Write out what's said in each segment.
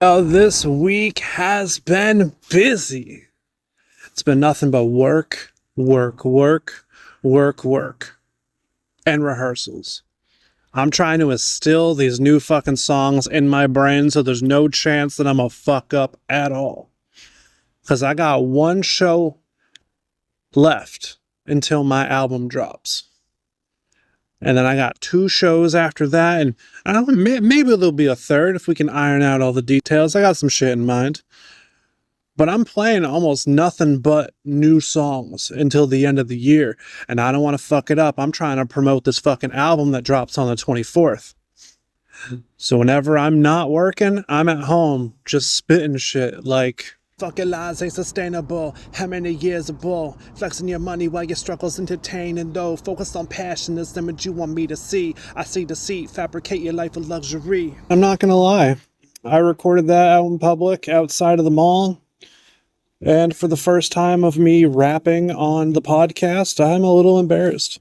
This week has been busy. It's been nothing but work, and rehearsals. I'm trying to instill these new fucking songs in my brain so there's no chance that I'm a fuck up at all. Because I got one show left until my album drops. And then I got 2 shows after that, and I don't know, maybe there'll be a third if we can iron out all the details. I got some shit in mind. But I'm playing almost nothing but new songs until the end of the year, and I don't want to fuck it up. I'm trying to promote this fucking album that drops on the 24th. So whenever I'm not working, I'm at home just spitting shit like, fucking lies ain't sustainable. How many years of bull? Flexing your money while your struggles entertaining, though. Focused on passion, this image you want me to see. I see deceit, fabricate your life of luxury. I'm not gonna lie. I recorded that out in public outside of the mall. And for the first time of me rapping on the podcast, I'm a little embarrassed.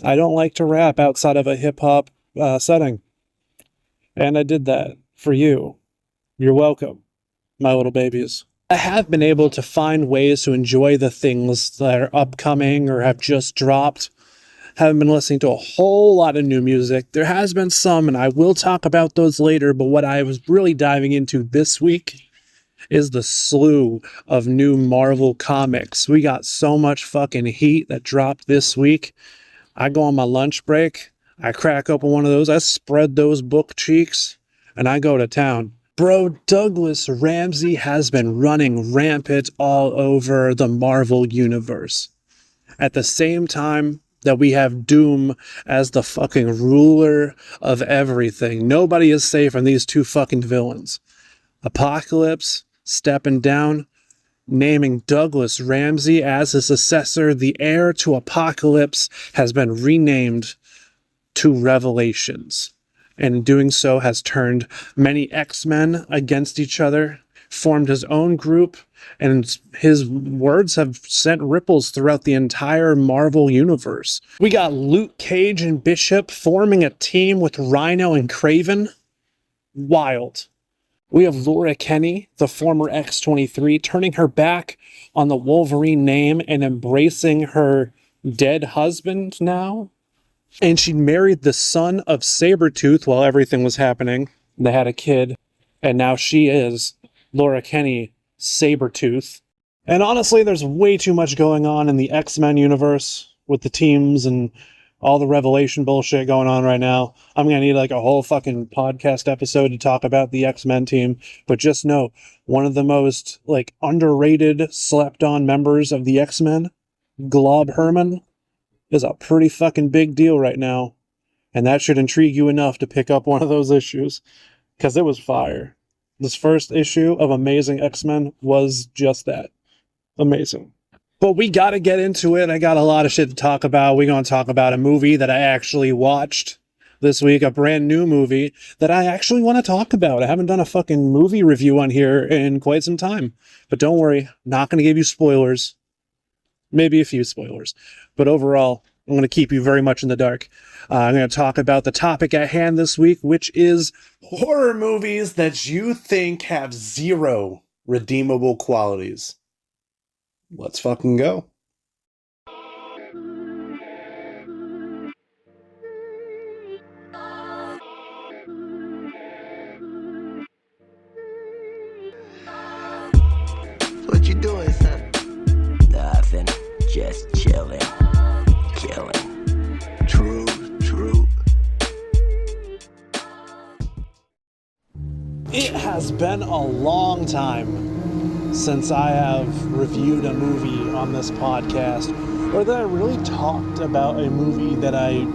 I don't like to rap outside of a hip-hop setting. And I did that for you. You're welcome, my little babies. I have been able to find ways to enjoy the things that are upcoming or have just dropped. Haven't been listening to a whole lot of new music. There has been some, and I will talk about those later, but what I was really diving into this week is the slew of new Marvel comics. We got so much fucking heat that dropped this week. I go on my lunch break, I crack open one of those, I spread those book cheeks, and I go to town. Bro, Douglas Ramsey has been running rampant all over the Marvel universe. At the same time that we have Doom as the fucking ruler of everything. Nobody is safe from these 2 fucking villains. Apocalypse stepping down, naming Douglas Ramsey as his successor. The heir to Apocalypse has been renamed to Revelations, and in doing so has turned many X-Men against each other, formed his own group, and his words have sent ripples throughout the entire Marvel universe. We got Luke Cage and Bishop forming a team with Rhino and Kraven. Wild. We have Laura Kinney, the former X-23, turning her back on the Wolverine name and embracing her dead husband now. And she married the son of Sabretooth while everything was happening. They had a kid, and now she is Laura Kinney Sabretooth. And honestly, there's way too much going on in the X-Men universe with the teams and all the Revelation bullshit going on right now. I'm going to need like a whole fucking podcast episode to talk about the X-Men team. But just know, one of the most like underrated, slept on members of the X-Men, Glob Herman, is a pretty fucking big deal right now. And that should intrigue you enough to pick up one of those issues. Because it was fire. This first issue of Amazing X-Men was just that. Amazing. But we got to get into it. I got a lot of shit to talk about. We're going to talk about a movie that I actually watched this week, a brand new movie that I actually want to talk about. I haven't done a fucking movie review on here in quite some time. But don't worry, not going to give you spoilers. Maybe a few spoilers. But overall, I'm going to keep you very much in the dark. I'm going to talk about the topic at hand this week, which is horror movies that you think have 0 redeemable qualities. Let's fucking go. What you doing, son? Nothing. Just chilling. Killing. True. It has been a long time since I have reviewed a movie on this podcast, or that I really talked about a movie that I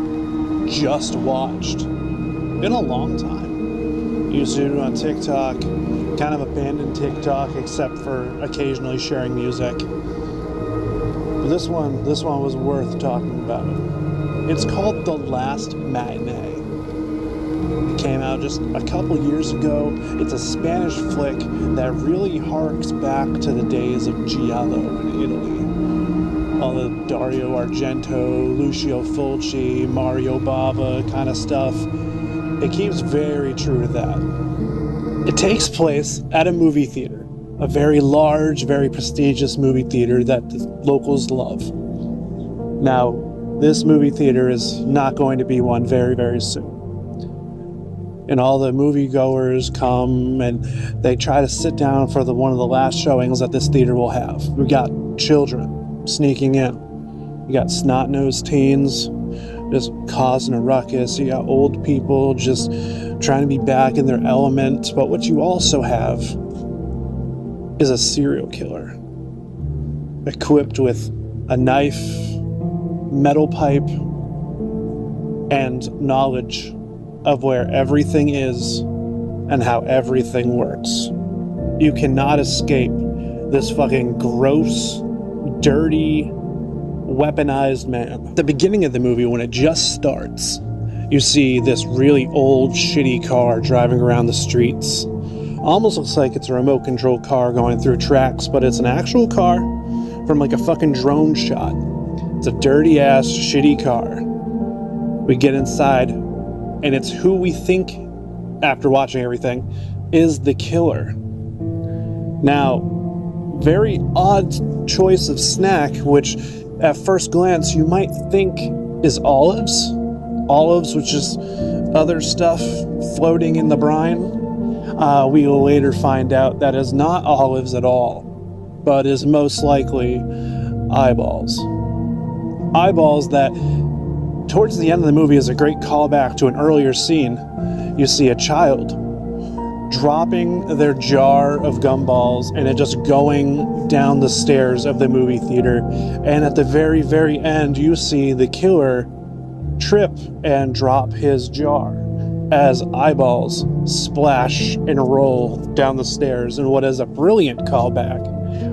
just watched. Been a long time. Used to do it on TikTok, kind of abandoned TikTok except for occasionally sharing music. But this one was worth talking about. It's called The Last Matinee. It came out just a couple years ago. It's a Spanish flick that really harks back to the days of Giallo in Italy. All the Dario Argento, Lucio Fulci, Mario Bava kind of stuff. It keeps very true to that. It takes place at a movie theater, a very large, very prestigious movie theater that the locals love. Now, this movie theater is not going to be one very, very soon. And all the moviegoers come and they try to sit down for one of the last showings that this theater will have. We got children sneaking in. You got snot-nosed teens just causing a ruckus. You got old people just trying to be back in their element. But what you also have is a serial killer equipped with a knife, metal pipe, and knowledge of where everything is and how everything works. You cannot escape this fucking gross, dirty, weaponized man. At the beginning of the movie, when it just starts, you see this really old, shitty car driving around the streets. Almost looks like it's a remote control car going through tracks, but it's an actual car from like a fucking drone shot. It's a dirty ass, shitty car. We get inside, and it's who we think, after watching everything, is the killer. Now, very odd choice of snack, which at first glance you might think is olives. Olives, which is other stuff floating in the brine. We will later find out that is not olives at all, but is most likely eyeballs. Eyeballs that, towards the end of the movie, is a great callback to an earlier scene. You see a child dropping their jar of gumballs and it just going down the stairs of the movie theater. And at the very, very end, you see the killer trip and drop his jar as eyeballs splash and roll down the stairs in what is a brilliant callback,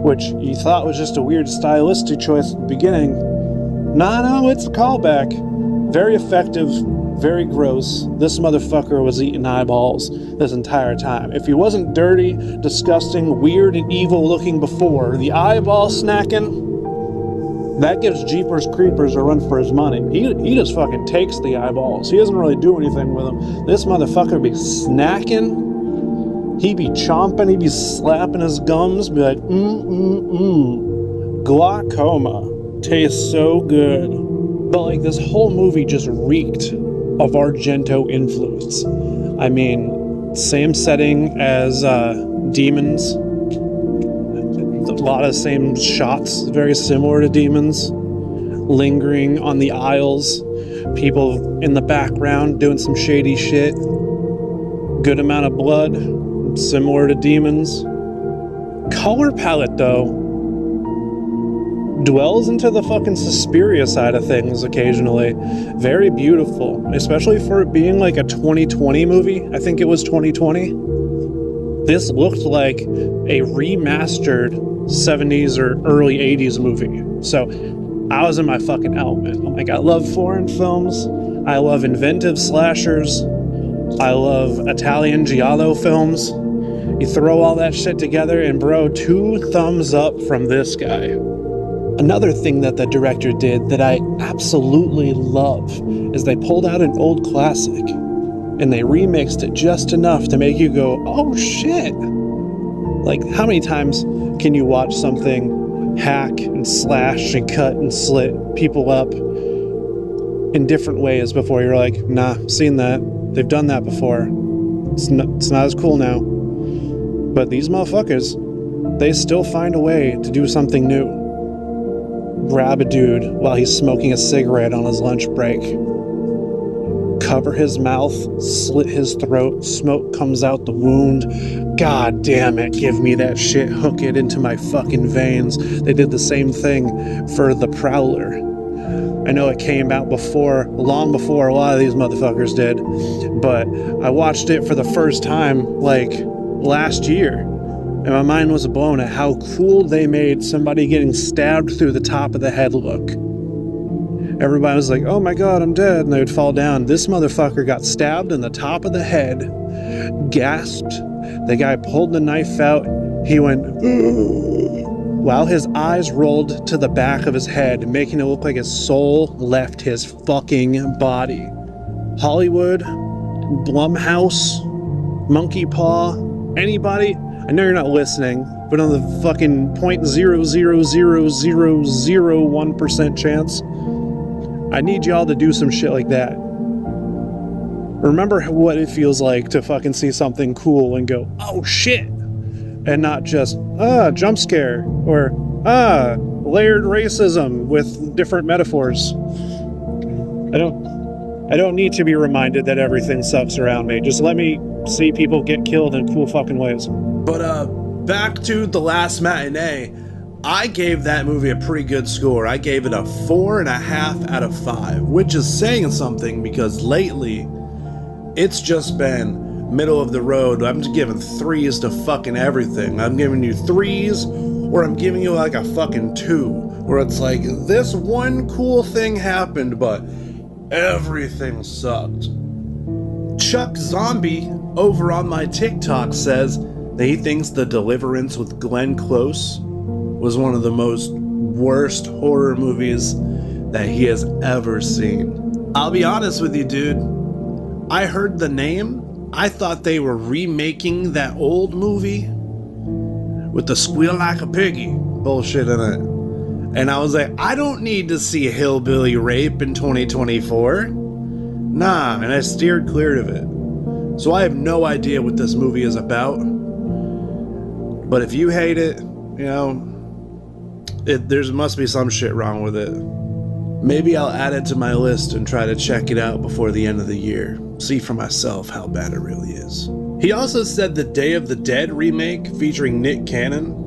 which you thought was just a weird stylistic choice at the beginning. No, it's a callback. Very effective, very gross. This motherfucker was eating eyeballs this entire time. If he wasn't dirty, disgusting, weird, and evil looking before, the eyeball snacking, that gives Jeepers Creepers a run for his money. He just fucking takes the eyeballs. He doesn't really do anything with them. This motherfucker be snacking, he be chomping, he be slapping his gums, be like, glaucoma. Tastes so good. But like, this whole movie just reeked of Argento influence. I mean, same setting as Demons. A lot of same shots, very similar to Demons. Lingering on the aisles. People in the background doing some shady shit. Good amount of blood, similar to Demons. Color palette, though, dwells into the fucking Suspiria side of things occasionally. Very beautiful, especially for it being like a 2020 movie. I think it was 2020. This looked like a remastered 70s or early 80s movie. So I was in my fucking element. Like, I love foreign films. I love inventive slashers. I love Italian giallo films. You throw all that shit together and bro, 2 thumbs up from this guy. Another thing that the director did that I absolutely love is they pulled out an old classic and they remixed it just enough to make you go, oh shit. Like, how many times can you watch something hack and slash and cut and slit people up in different ways before you're like, nah, seen that. They've done that before. It's not as cool now. But these motherfuckers, they still find a way to do something new. Grab a dude while he's smoking a cigarette on his lunch break. Cover his mouth, slit his throat, smoke comes out the wound. God damn it, give me that shit, hook it into my fucking veins. They did the same thing for The Prowler. I know it came out long before a lot of these motherfuckers did, but I watched it for the first time like last year. And my mind was blown at how cool they made somebody getting stabbed through the top of the head look. Everybody was like, oh my god, I'm dead, and they would fall down. This motherfucker got stabbed in the top of the head, gasped, the guy pulled the knife out, he went, ugh, while his eyes rolled to the back of his head, making it look like his soul left his fucking body. Hollywood, Blumhouse, Monkey Paw, Anybody, I know you're not listening, but on the fucking 0.0000001% chance, I need y'all to do some shit like that. Remember what it feels like to fucking see something cool and go, oh shit, and not just, jump scare, or, layered racism with different metaphors. I don't need to be reminded that everything sucks around me. Just let me see people get killed in cool fucking ways. But back to The Last Matinee, I gave that movie a pretty good score. I gave it a 4.5 out of 5, which is saying something because lately it's just been middle of the road. I'm just giving 3s to fucking everything. I'm giving you 3s, or I'm giving you like a fucking 2, where it's like this one cool thing happened, but everything sucked. Chuck Zombie over on my TikTok says that he thinks The Deliverance with Glenn Close was one of the most worst horror movies that he has ever seen. I'll be honest with you, dude. I heard the name. I thought they were remaking that old movie with the squeal like a piggy bullshit in it. And I was like, I don't need to see hillbilly rape in 2024. Nah, and I steered clear of it. So I have no idea what this movie is about. But if you hate it, you know, there must be some shit wrong with it. Maybe I'll add it to my list and try to check it out before the end of the year. See for myself how bad it really is. He also said the Day of the Dead remake featuring Nick Cannon.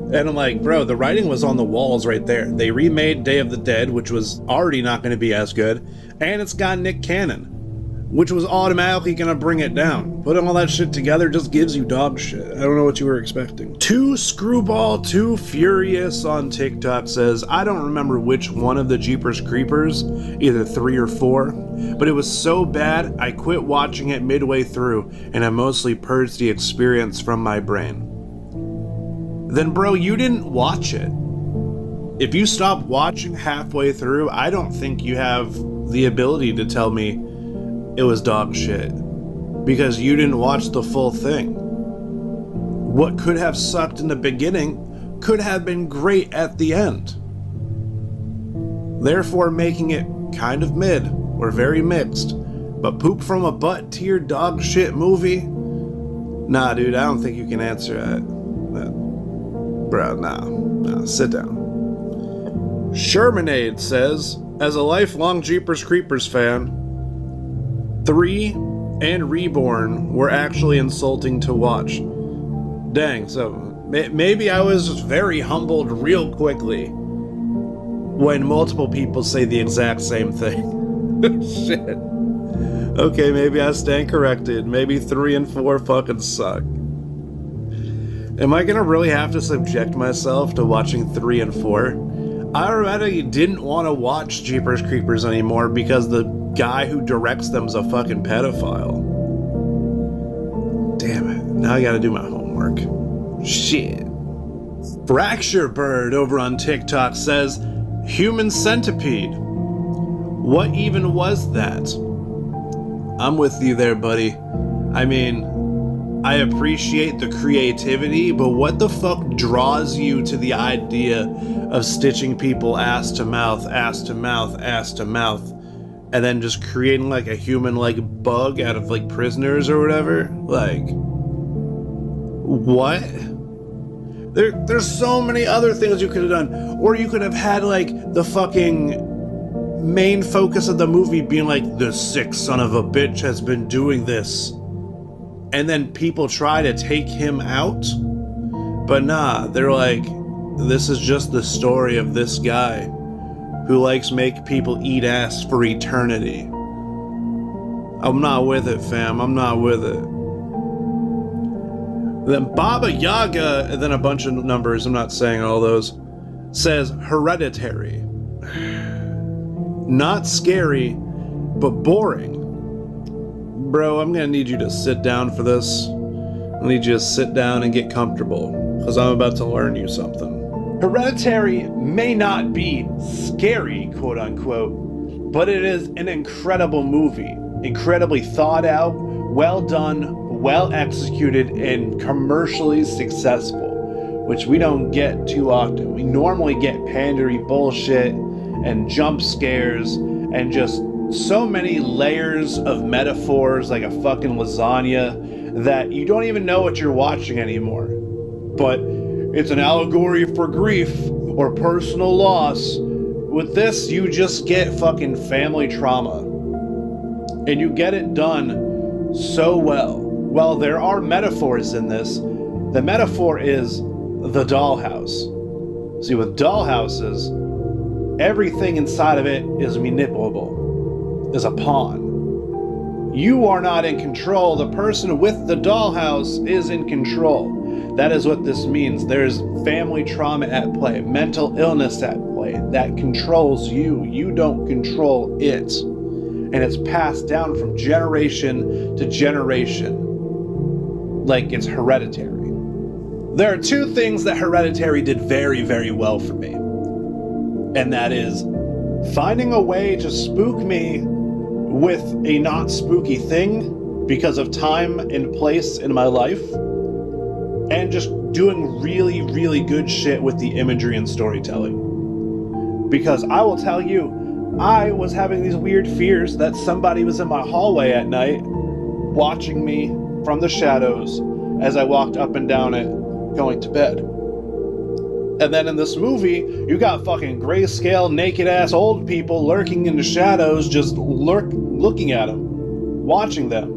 And I'm like, bro, the writing was on the walls right there. They remade Day of the Dead, which was already not going to be as good. And it's got Nick Cannon, which was automatically going to bring it down. Putting all that shit together just gives you dog shit. I don't know what you were expecting. Too Screwball, Too Furious on TikTok says, I don't remember which one of the Jeepers Creepers, either 3 or 4, but it was so bad I quit watching it midway through and I mostly purged the experience from my brain. Then bro, you didn't watch it. If you stop watching halfway through, I don't think you have the ability to tell me it was dog shit, because you didn't watch the full thing. What could have sucked in the beginning could have been great at the end. Therefore making it kind of mid or very mixed, but poop from a butt tier dog shit movie? Nah, dude, I don't think you can answer that. Bro, nah, sit down. Shermanade says, as a lifelong Jeepers Creepers fan, 3 and Reborn were actually insulting to watch. Dang, so maybe I was very humbled real quickly when multiple people say the exact same thing. Shit. Okay, maybe I stand corrected. Maybe 3 and 4 fucking suck. Am I gonna really have to subject myself to watching 3 and 4? I already didn't want to watch Jeepers Creepers anymore because the guy who directs them's a fucking pedophile. Damn it. Now I gotta do my homework. Shit. Fracture Bird over on TikTok says, Human Centipede. What even was that? I'm with you there, buddy. I mean, I appreciate the creativity, but what the fuck draws you to the idea of stitching people ass to mouth, ass to mouth, ass to mouth, and then just creating like a human like bug out of like prisoners or whatever? Like, what? There's so many other things you could have done. Or you could have had like the fucking main focus of the movie being like, the sick son of a bitch has been doing this. And then people try to take him out. But nah, they're like, this is just the story of this guy who likes make people eat ass for eternity. I'm not with it, fam. I'm not with it. Then Baba Yaga, and then a bunch of numbers, I'm not saying all those, says Hereditary. Not scary, but boring. Bro, I'm gonna need you to sit down for this. I need you to sit down and get comfortable, because I'm about to learn you something. Hereditary may not be scary, quote unquote, but it is an incredible movie. Incredibly thought out, well done, well executed and commercially successful, which we don't get too often. We normally get pandery bullshit and jump scares and just so many layers of metaphors like a fucking lasagna that you don't even know what you're watching anymore. But it's an allegory for grief or personal loss. With this, you just get fucking family trauma. And you get it done so well. Well, there are metaphors in this. The metaphor is the dollhouse. See, with dollhouses, everything inside of it is manipulable, is a pawn. You are not in control. The person with the dollhouse is in control. That is what this means. There's family trauma at play, mental illness at play that controls you. You don't control it. And it's passed down from generation to generation, like it's hereditary. There are two things that Hereditary did very, very well for me. And that is finding a way to spook me with a not spooky thing because of time and place in my life, and just doing really, really good shit with the imagery and storytelling. Because I will tell you, I was having these weird fears that somebody was in my hallway at night watching me from the shadows as I walked up and down it going to bed. And then in this movie, you got fucking grayscale, naked-ass old people lurking in the shadows, just looking at them, watching them,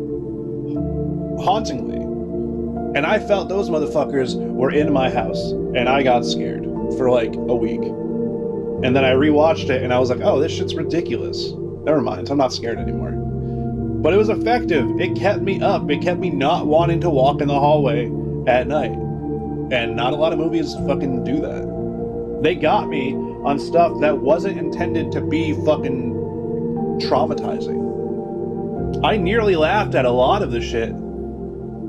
hauntingly. And I felt those motherfuckers were in my house, and I got scared for like a week. And then I rewatched it, and I was like, oh, this shit's ridiculous. Never mind, I'm not scared anymore. But it was effective. It kept me up. It kept me not wanting to walk in the hallway at night. And not a lot of movies fucking do that. They got me on stuff that wasn't intended to be fucking traumatizing. I nearly laughed at a lot of the shit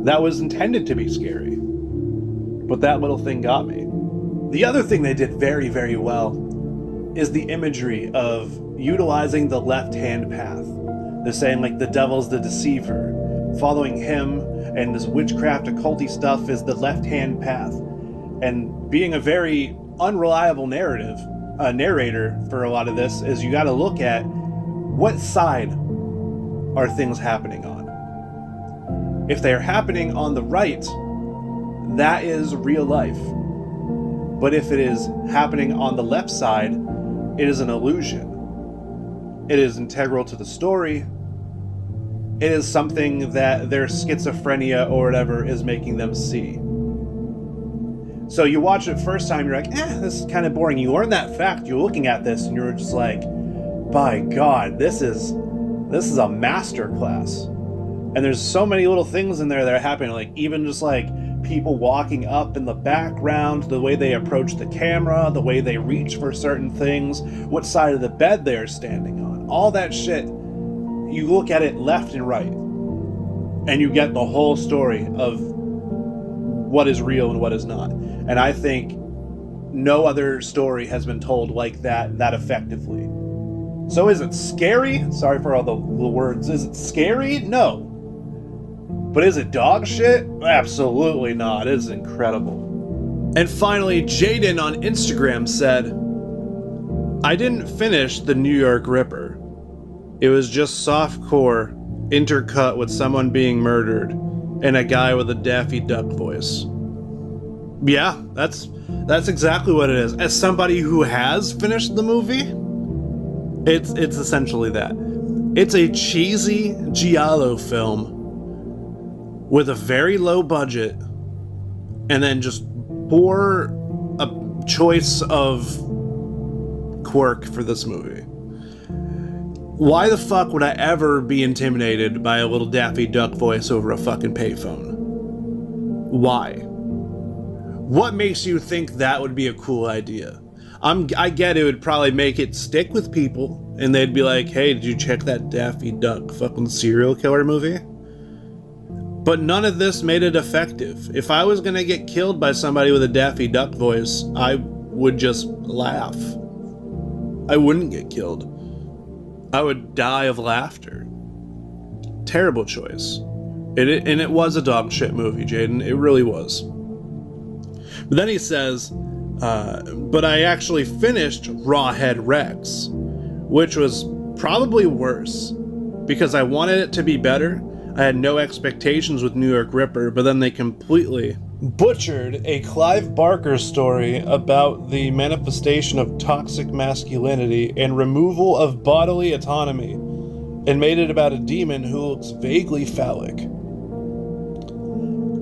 that was intended to be scary. But that little thing got me. The other thing they did very, very well is the imagery of utilizing the left-hand path. They're saying like the devil's the deceiver. Following him and this witchcraft occulty stuff is the left-hand path. And being a very unreliable narrator for a lot of this is you got to look at what side are things happening on. If they're happening on the right, that is real life. But if it is happening on the left side, it is an illusion. It is integral to the story. It is something that their schizophrenia or whatever is making them see. So you watch it first time, you're like, this is kind of boring. You learn that fact, you're looking at this, and you're just like, by God, this is a masterclass. And there's so many little things in there that are happening, like even just like people walking up in the background, the way they approach the camera, the way they reach for certain things, what side of the bed they are standing on, all that shit. You look at it left and right, and you get the whole story of what is real and what is not. And I think no other story has been told like that effectively. So is it scary? Sorry for all the words. Is it scary? No. But is it dog shit? Absolutely not. It is incredible. And finally, Jaden on Instagram said, I didn't finish The New York Ripper. It was just softcore intercut with someone being murdered and a guy with a Daffy Duck voice. Yeah, that's exactly what it is. As somebody who has finished the movie, it's essentially that. It's a cheesy giallo film with a very low budget and then just poor a choice of quirk for this movie. Why the fuck would I ever be intimidated by a little Daffy Duck voice over a fucking payphone? Why? What makes you think that would be a cool idea? I get it would probably make it stick with people, and they'd be like, hey, did you check that Daffy Duck fucking serial killer movie? But none of this made it effective. If I was gonna get killed by somebody with a Daffy Duck voice, I would just laugh. I wouldn't get killed. I would die of laughter. Terrible choice. And it was a dog shit movie, Jaden. It really was. But then he says, but I actually finished Rawhead Rex, which was probably worse because I wanted it to be better. I had no expectations with New York Ripper, but then they completely butchered a Clive Barker story about the manifestation of toxic masculinity and removal of bodily autonomy and made it about a demon who looks vaguely phallic.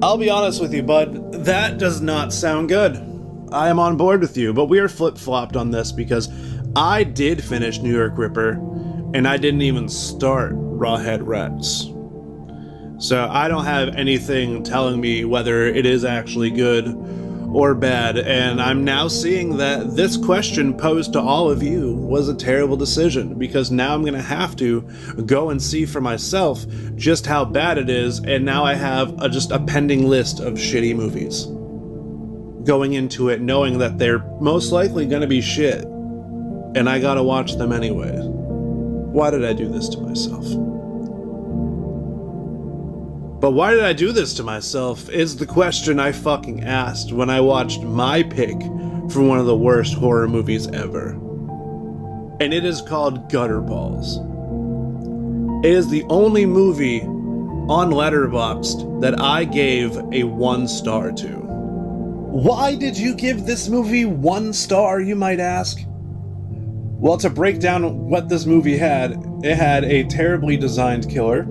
I'll be honest with you, bud, that does not sound good. I am on board with you, but we are flip-flopped on this because I did finish New York Ripper and I didn't even start Rawhead Rex. So I don't have anything telling me whether it is actually good or bad, and I'm now seeing that this question posed to all of you was a terrible decision, because now I'm gonna have to go and see for myself just how bad it is, and now I have just a pending list of shitty movies. Going into it knowing that they're most likely gonna be shit, and I gotta watch them anyway. Why did I do this to myself? But why did I do this to myself is the question I fucking asked when I watched my pick for one of the worst horror movies ever. And it is called Gutterballs. It is the only movie on Letterboxd that I gave a 1 star to. Why did you give this movie 1 star, you might ask? Well, to break down what this movie had, it had a terribly designed killer.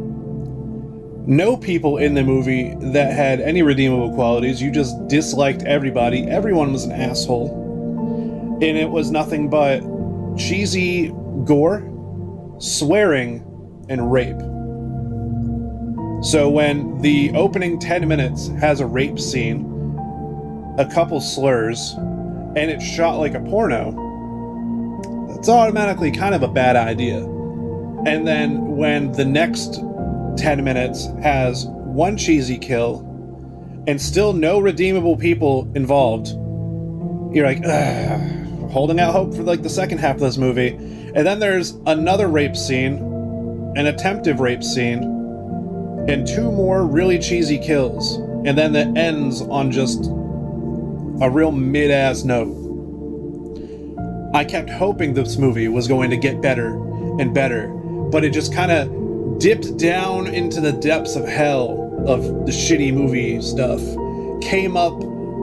No people in the movie that had any redeemable qualities. You just disliked everybody. Everyone was an asshole. And it was nothing but cheesy gore, swearing, and rape. So when the opening 10 minutes has a rape scene, a couple slurs, and it's shot like a porno, that's automatically kind of a bad idea. And then when the next 10 minutes has one cheesy kill and still no redeemable people involved, you're like, ugh, holding out hope for like the second half of this movie. And then there's another rape scene, an attempted rape scene, and 2 more really cheesy kills, and then that ends on just a real mid-ass note. I kept hoping this movie was going to get better and better, but it just kind of dipped down into the depths of hell of the shitty movie stuff, came up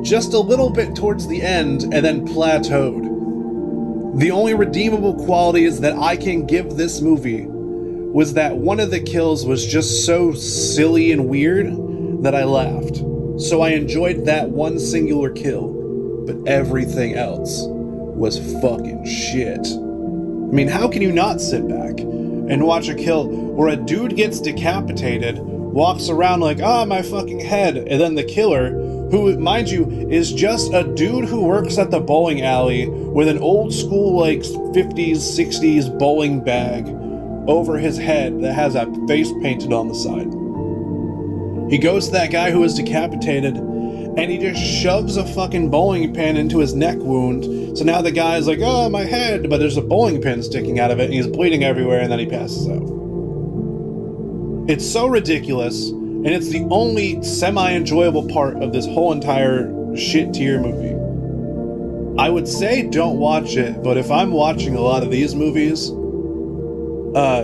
just a little bit towards the end, and then plateaued. The only redeemable qualities that I can give this movie was that one of the kills was just so silly and weird that I laughed. So I enjoyed that one singular kill, but everything else was fucking shit. I mean, how can you not sit back and watch a kill where a dude gets decapitated, walks around like, ah, my fucking head, and then the killer, who, mind you, is just a dude who works at the bowling alley with an old school, like, 50s, 60s bowling bag over his head that has a face painted on the side. He goes to that guy who was decapitated, and he just shoves a fucking bowling pin into his neck wound. So now the guy's like, oh, my head, but there's a bowling pin sticking out of it, and he's bleeding everywhere, and then he passes out. It's so ridiculous, and it's the only semi-enjoyable part of this whole entire shit tier movie. I would say don't watch it, but if I'm watching a lot of these movies,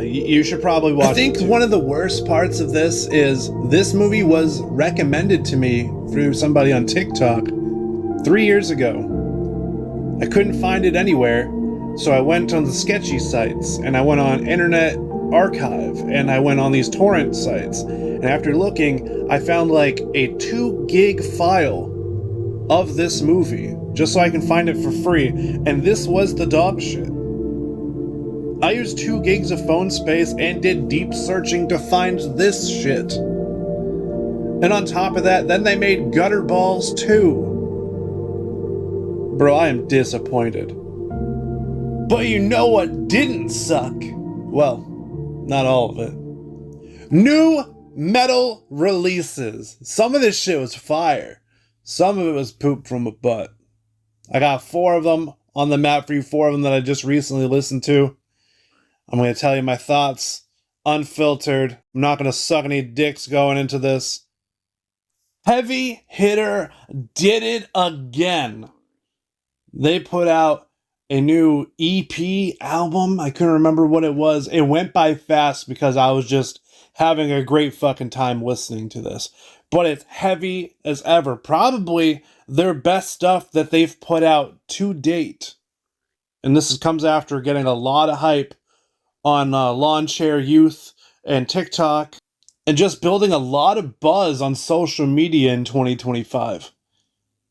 you should probably watch it. I think one of the worst parts of this is this movie was recommended to me through somebody on TikTok 3 years ago. I couldn't find it anywhere, so I went on the sketchy sites, and I went on Internet Archive, and I went on these torrent sites, and after looking, I found like a 2 gig file of this movie, just so I can find it for free, and this was the dog shit. I used 2 gigs of phone space and did deep searching to find this shit. And on top of that, then they made Gutterballs 2. Bro, I am disappointed. But you know what didn't suck? Well, not all of it. New metal releases. Some of this shit was fire. Some of it was poop from a butt. I got 4 of them on the map for you, 4 of them that I just recently listened to. I'm going to tell you my thoughts unfiltered. I'm not going to suck any dicks going into this. Heavy Hitter did it again. They put out a new EP album. I couldn't remember what it was. It went by fast because I was just having a great fucking time listening to this. But it's heavy as ever. Probably their best stuff that they've put out to date. And this comes after getting a lot of hype on Lawn Chair Youth and TikTok, and just building a lot of buzz on social media in 2025.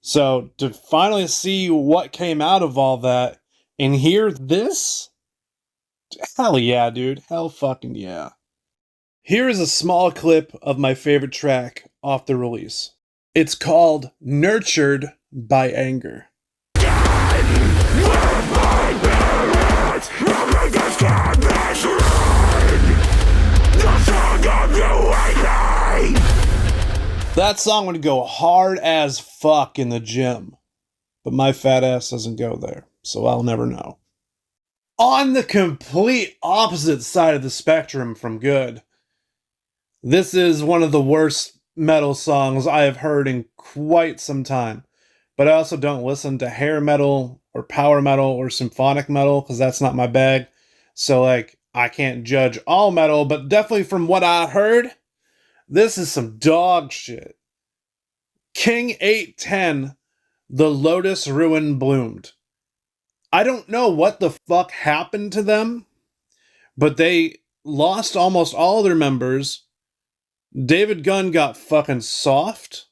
So to finally see what came out of all that and hear this, hell yeah, dude. Hell fucking yeah. Here is a small clip of my favorite track off the release. It's called Nurtured by Anger. That song would go hard as fuck in the gym, but my fat ass doesn't go there, so I'll never know. On the complete opposite side of the spectrum from good, this is one of the worst metal songs I have heard in quite some time, but I also don't listen to hair metal or power metal or symphonic metal because that's not my bag, so I can't judge all metal, but definitely from what I heard, this is some dog shit. King 810, The Lotus Ruin Bloomed. I don't know what the fuck happened to them, but they lost almost all their members. David Gunn got fucking soft,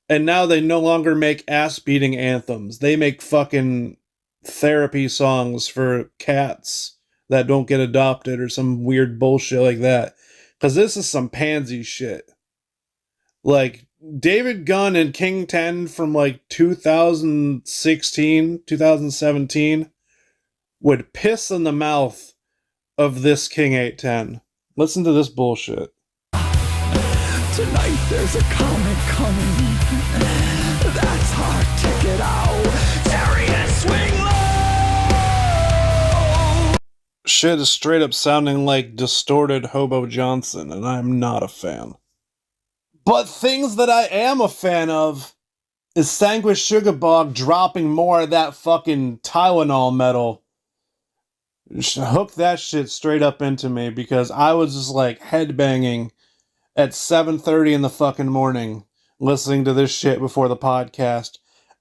and now they no longer make ass-beating anthems. They make fucking therapy songs for cats that don't get adopted or some weird bullshit like that. Because this is some pansy shit. Like, David Gunn and King 10 from 2016, 2017 would piss in the mouth of this King 810. Listen to this bullshit. Tonight there's a comic coming. That's our ticket out. Serious swing low. Shit is straight up sounding like distorted Hobo Johnson, and I'm not a fan. But things that I am a fan of is Sanguis Sugarbog dropping more of that fucking Tylenol metal. Hook that shit straight up into me because I was just headbanging at 7:30 in the fucking morning listening to this shit before the podcast.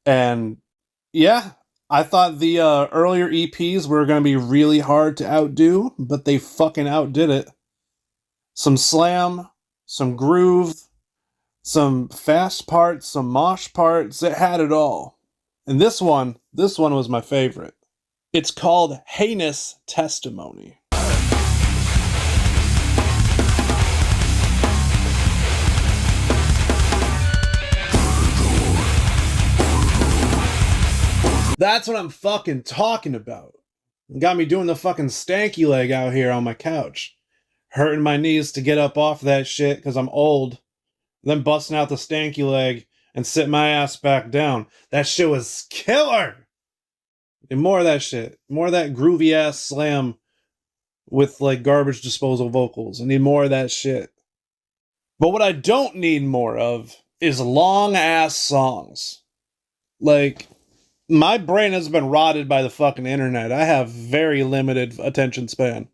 And yeah, I thought the earlier EPs were going to be really hard to outdo, but they fucking outdid it. Some slam, some groove, some fast parts, some mosh parts. It had it all. And this one was my favorite. It's called Heinous Testimony. That's what I'm fucking talking about. Got me doing the fucking stanky leg out here on my couch. Hurting my knees to get up off that shit because I'm old. Then busting out the stanky leg and sit my ass back down. That shit was killer! And more of that shit. More of that groovy ass slam with garbage disposal vocals. I need more of that shit. But what I don't need more of is long ass songs. My brain has been rotted by the fucking internet. I have very limited attention span.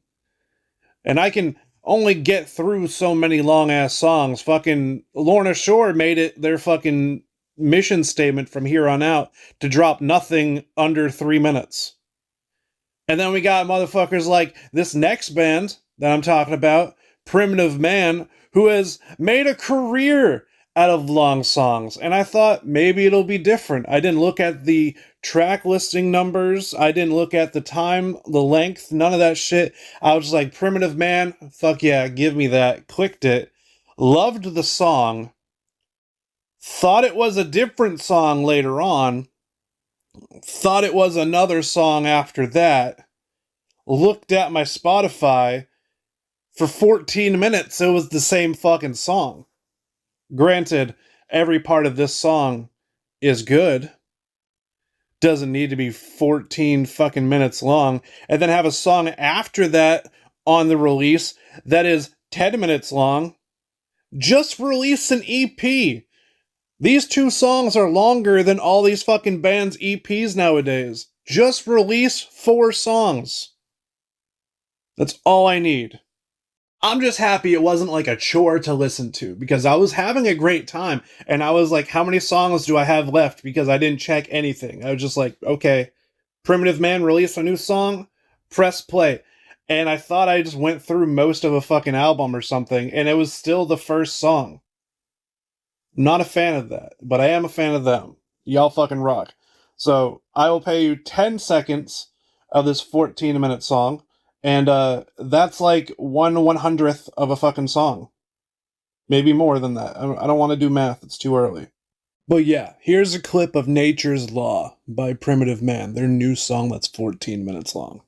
And I can only get through so many long-ass songs. Fucking Lorna Shore made it their fucking mission statement from here on out to drop nothing under 3 minutes. And then we got motherfuckers like this next band that I'm talking about, Primitive Man, who has made a career out of long songs. And I thought maybe it'll be different. I didn't look at the track listing numbers. I didn't look at the time, the length, none of that shit. I was just like, Primitive Man, fuck yeah, give me that. Clicked it. Loved the song. Thought it was a different song later on. Thought it was another song after that. Looked at my Spotify. For 14 minutes, it was the same fucking song. Granted, every part of this song is good. Doesn't need to be 14 fucking minutes long. And then have a song after that on the release that is 10 minutes long, just release an EP. These 2 songs are longer than all these fucking bands' EPs nowadays. Just release 4 songs. That's all I need. I'm just happy it wasn't like a chore to listen to, because I was having a great time, and I was like, how many songs do I have left? Because I didn't check anything. I was just like, okay, Primitive Man released a new song, press play. And I thought I just went through most of a fucking album or something, and it was still the first song. Not a fan of that, but I am a fan of them. Y'all fucking rock. So I will pay you 10 seconds of this 14-minute song, and that's like 1/100th of a fucking song. Maybe more than that. I don't want to do math, it's too early. But yeah, here's a clip of Nature's Law by Primitive Man, their new song that's 14 minutes long.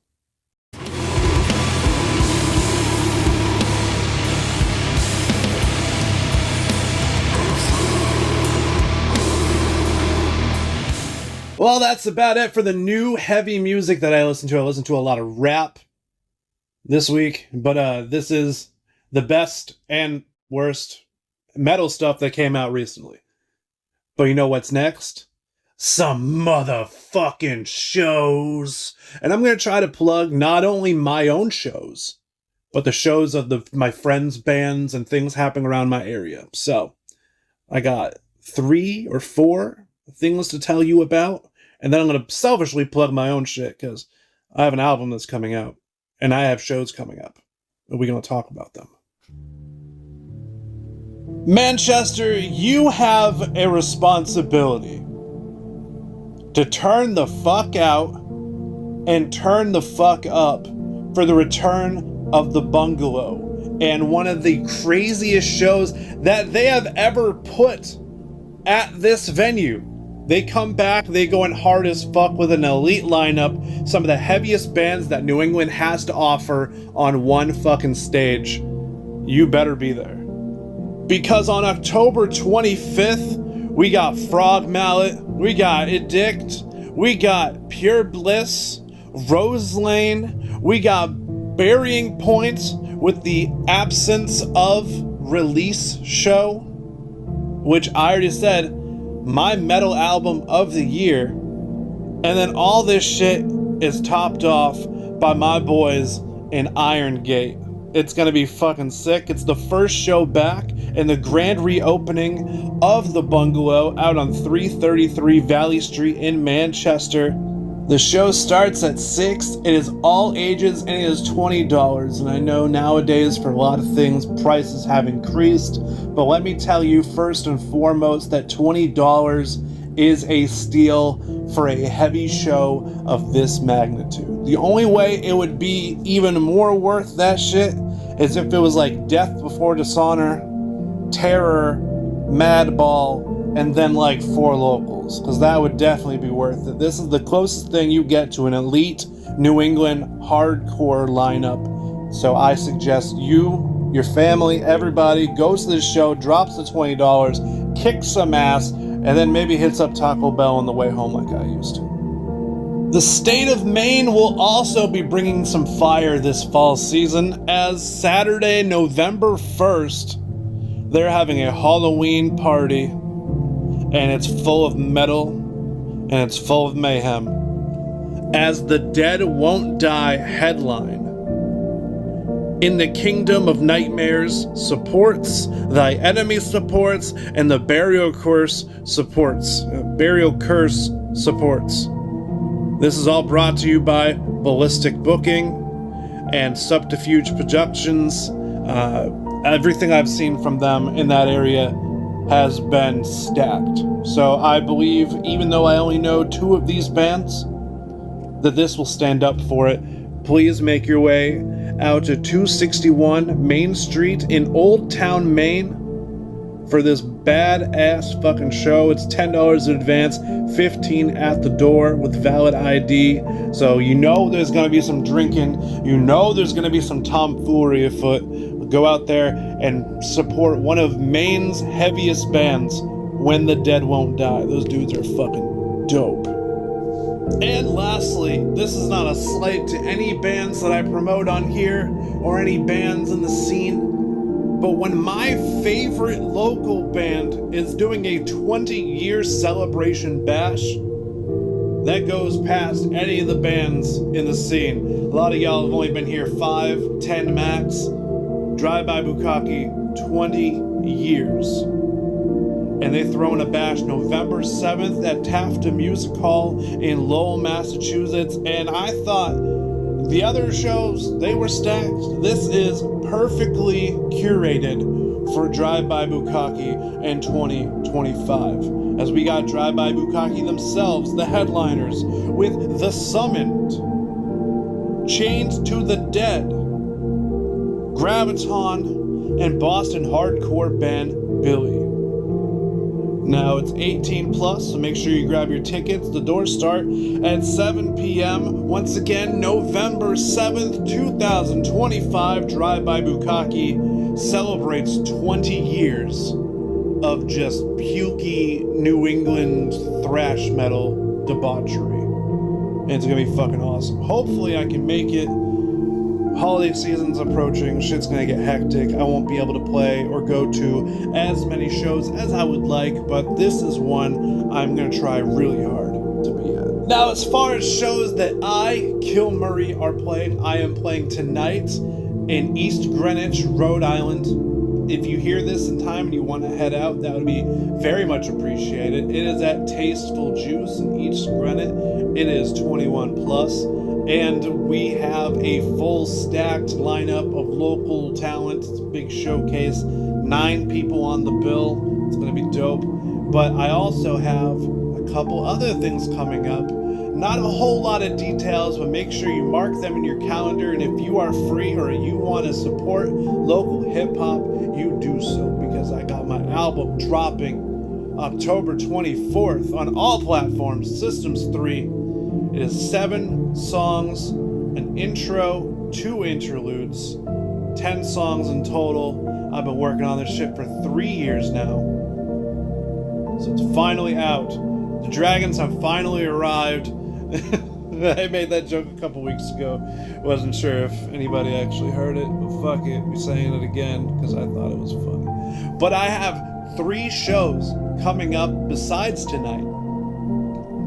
Well, that's about it for the new heavy music that I listen to. I listen to a lot of rap this week, but this is the best and worst metal stuff that came out recently. But you know what's next? Some motherfucking shows. And I'm going to try to plug not only my own shows, but the shows of my friends' bands and things happening around my area. So, I got 3 or 4 things to tell you about, and then I'm going to selfishly plug my own shit, because I have an album that's coming out, and I have shows coming up, and we're going to talk about them. Manchester, you have a responsibility to turn the fuck out and turn the fuck up for the return of The Bungalow, and one of the craziest shows that they have ever put at this venue. They come back, they go in hard as fuck with an elite lineup, some of the heaviest bands that New England has to offer on one fucking stage. You better be there. Because on October 25th, we got Frog Mallet, we got Addict, we got Pure Bliss, Rose Lane, we got Burying Point with the Absence of Release show, which I already said, my metal album of the year. And then all this shit is topped off by my boys in Iron Gate. It's gonna be fucking sick. It's the first show back in the grand reopening of The Bungalow out on 333 Valley Street in Manchester. The show starts at 6. It is all ages and it is $20. And I know nowadays for a lot of things prices have increased, but let me tell you first and foremost that $20 is a steal for a heavy show of this magnitude. The only way it would be even more worth that shit is if it was like Death Before Dishonor, Terror, Madball, and then like 4 locals, because that would definitely be worth it. This is the closest thing you get to an elite New England hardcore lineup. So I suggest you, your family, everybody goes to this show, drops the $20, kicks some ass, and then maybe hits up Taco Bell on the way home like I used to. The state of Maine will also be bringing some fire this fall season, as Saturday, November 1st, they're having a Halloween party. And it's full of metal, and it's full of mayhem, as the Dead Won't Die headline. In the Kingdom of Nightmares supports, Thy Enemy supports, and the Burial Curse supports. This is all brought to you by Ballistic Booking and Subterfuge Productions. Everything I've seen from them in that area has been stacked. So I believe, even though I only know 2 of these bands, that this will stand up for it. Please make your way out to 261 Main Street in Old Town, Maine for this badass fucking show. It's $10 in advance, $15 at the door with valid ID. So you know there's gonna be some drinking, you know there's gonna be some tomfoolery afoot. Go out there and support one of Maine's heaviest bands, When the Dead Won't Die. Those dudes are fucking dope. And lastly, this is not a slight to any bands that I promote on here or any bands in the scene, but when my favorite local band is doing a 20-year celebration bash, that goes past any of the bands in the scene. A lot of y'all have only been here 5, 10 max. Drive-By Bukkake, 20 years. And they throw in a bash November 7th at Taft Music Hall in Lowell, Massachusetts. And I thought the other shows, they were stacked. This is perfectly curated for Drive-By Bukkake in 2025. As we got Drive-By Bukkake themselves, the headliners, with The Summoned, Chained to the Dead, Graviton, and Boston hardcore band Billy. Now it's 18 plus, so make sure you grab your tickets. The doors start at 7 p.m. Once again, November 7th, 2025, Drive-By Bukkake celebrates 20 years of just pukey New England thrash metal debauchery. And it's gonna be fucking awesome. Hopefully I can make it. Holiday season's approaching, shit's gonna get hectic. I won't be able to play or go to as many shows as I would like, but this is one I'm gonna try really hard to be at. Now, as far as shows that I, Kill Murray, are playing, I am playing tonight in East Greenwich, Rhode Island. If you hear this in time and you want to head out, that would be very much appreciated. It is at Tasteful Juice in East Greenwich. It is 21 plus. And we have a full stacked lineup of local talent. It's a big showcase. 9 people on the bill. It's going to be dope. But I also have a couple other things coming up. Not a whole lot of details, but make sure you mark them in your calendar. And if you are free or you want to support local hip hop, you do so. Because I got my album dropping October 24th on all platforms, Systems 3. It is 7 songs, an intro, 2 interludes, 10 songs in total. I've been working on this shit for 3 years now. So it's finally out. The dragons have finally arrived. I made that joke a couple weeks ago. Wasn't sure if anybody actually heard it, but fuck it, we're saying it again because I thought it was funny. But I have 3 shows coming up besides tonight.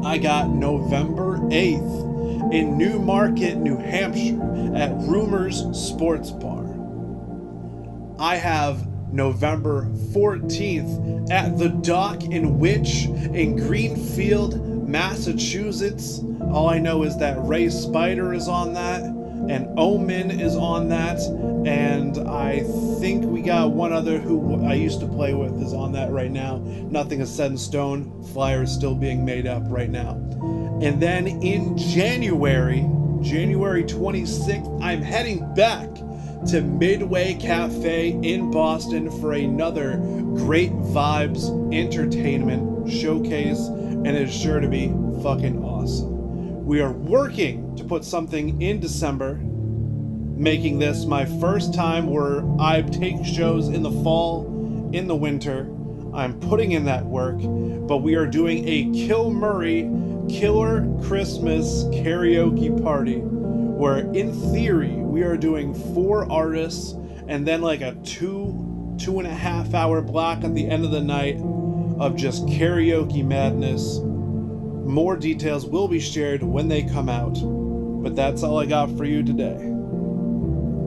I got November 8th in Newmarket, New Hampshire at Rumors Sports Bar. I have November 14th at the Dock in Witch in Greenfield, Massachusetts. All I know is that Ray Spider is on that, and Omen is on that, and I think we got one other who I used to play with is on that right now. Nothing is set in stone. Flyer is still being made up right now. And then in January 26th, I'm heading back to Midway Cafe in Boston for another Great Vibes Entertainment showcase, and it is sure to be fucking awesome. We are working to put something in December, making this my first time where I take shows in the fall, in the winter. I'm putting in that work, but we are doing a Kill Murray Killer Christmas karaoke party, where in theory we are doing 4 artists and then like a 2.5 hour block at the end of the night of just karaoke madness. More details will be shared when they come out, but that's all I got for you today.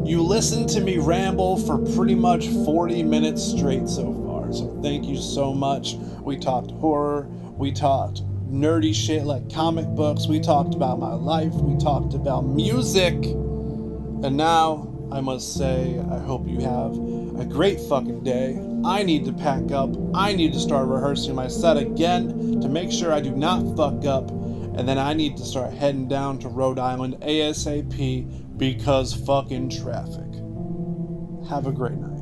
You listened to me ramble for pretty much 40 minutes straight so far, so thank you so much. We talked horror, we talked nerdy shit like comic books, we talked about my life, we talked about music, and now I must say I hope you have a great fucking day. I need to pack up. I need to start rehearsing my set again to make sure I do not fuck up. And then I need to start heading down to Rhode Island ASAP because fucking traffic. Have a great night.